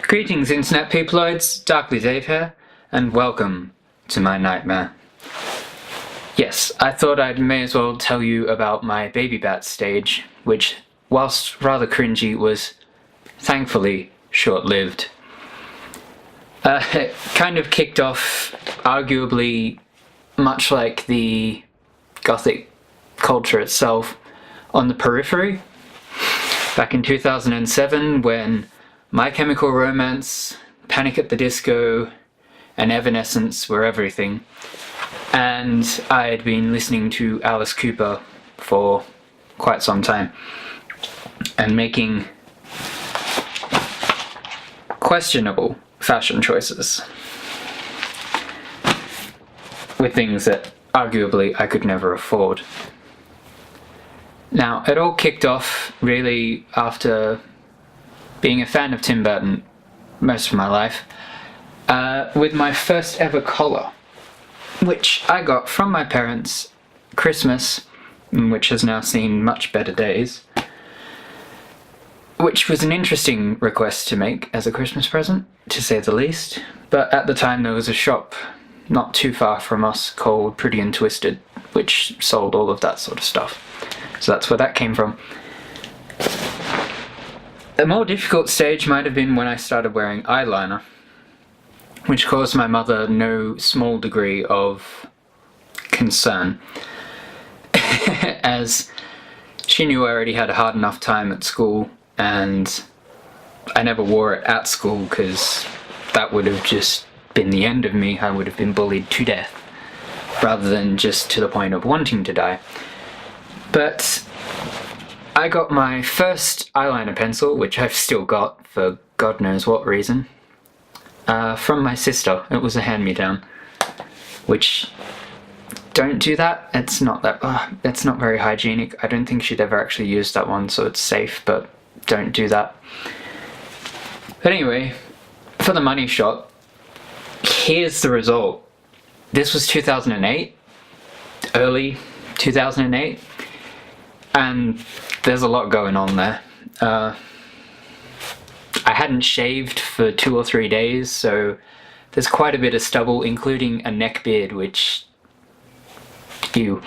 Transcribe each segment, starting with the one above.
Greetings internet peoploids, Darkly Dave here, and welcome to my nightmare. Yes, I thought I may as well tell you about my baby bat stage, which, whilst rather cringy, was thankfully short-lived. It kind of kicked off, arguably, much like the Gothic culture itself, on the periphery, back in 2007 when My Chemical Romance, Panic at the Disco, and Evanescence were everything. And I had been listening to Alice Cooper for quite some time and making questionable fashion choices with things that arguably I could never afford. Now, it all kicked off really after being a fan of Tim Burton most of my life, with my first ever collar, which I got from my parents Christmas, which has now seen much better days, which was an interesting request to make as a Christmas present, to say the least, but at the time there was a shop not too far from us called Pretty and Twisted, which sold all of that sort of stuff. So that's where that came from. A more difficult stage might have been when I started wearing eyeliner, which caused my mother no small degree of concern, as she knew I already had a hard enough time at school, and I never wore it at school because that would have just been the end of me. I would have been bullied to death, rather than just to the point of wanting to die. But I got my first eyeliner pencil, which I've still got for God knows what reason, from my sister. It was a hand-me-down, which, don't do that. It's not very hygienic. I don't think she'd ever actually used that one, so it's safe, but don't do that. But anyway, for the money shot, here's the result. This was 2008, early 2008. And there's a lot going on there. I hadn't shaved for 2 or 3 days, so there's quite a bit of stubble, including a neck beard, which... ew.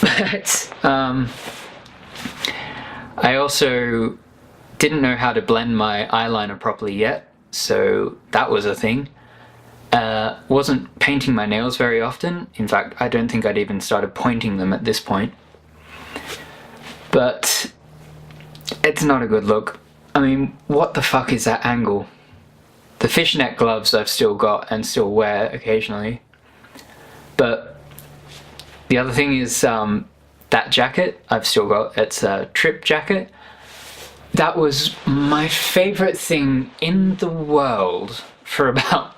But, I also didn't know how to blend my eyeliner properly yet, so that was a thing. Wasn't painting my nails very often. In fact, I don't think I'd even started pointing them at this point. But it's not a good look. I mean, what the fuck is that angle? The fishnet gloves I've still got and still wear occasionally. But the other thing is that jacket I've still got. It's a trip jacket. That was my favourite thing in the world for about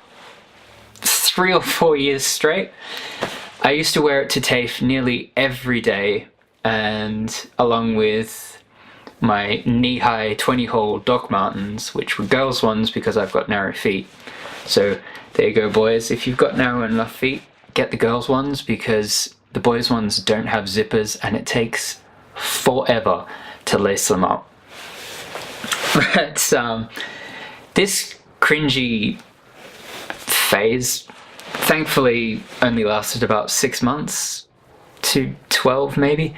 3 or 4 years straight. I used to wear it to TAFE nearly every day, and along with my knee-high 20-hole Doc Martens, which were girls' ones because I've got narrow feet. So there you go, boys. If you've got narrow enough feet, get the girls' ones, because the boys' ones don't have zippers and it takes forever to lace them up. But this cringy phase thankfully only lasted about 6 months to 12 maybe.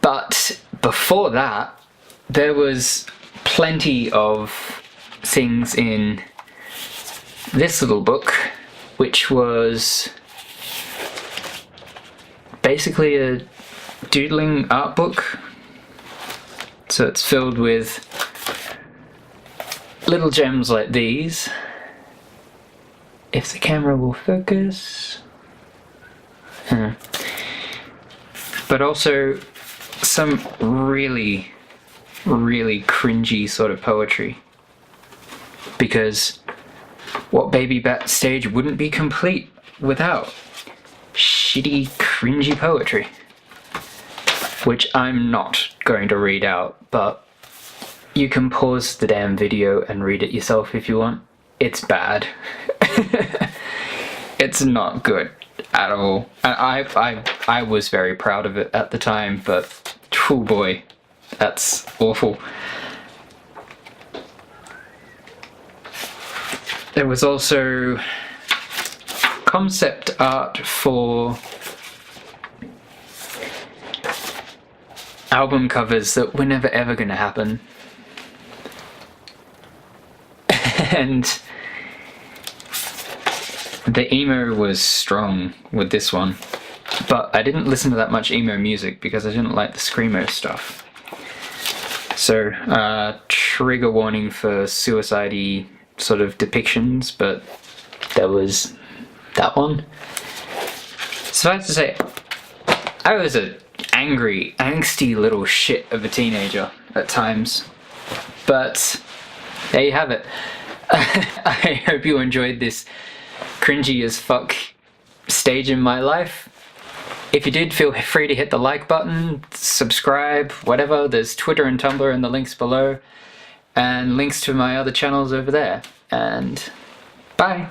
But before that, there was plenty of things in this little book, which was basically a doodling art book. So it's filled with little gems like these. If the camera will focus. But also some really, really cringy sort of poetry. Because what Baby Bat stage wouldn't be complete without shitty, cringy poetry. Which I'm not going to read out, but you can pause the damn video and read it yourself if you want. It's bad. It's not good at all. I was very proud of it at the time, but oh boy, that's awful. There was also concept art for album covers that were never ever going to happen. And the emo was strong with this one, but I didn't listen to that much emo music because I didn't like the screamo stuff. So, trigger warning for suicide-y sort of depictions, but there was that one. Suffice to say, I was an angry, angsty little shit of a teenager at times, but there you have it. I hope you enjoyed this cringy as fuck stage in my life. If you did, feel free to hit the like button, subscribe, whatever. There's Twitter and Tumblr in the links below, and links to my other channels over there. And bye!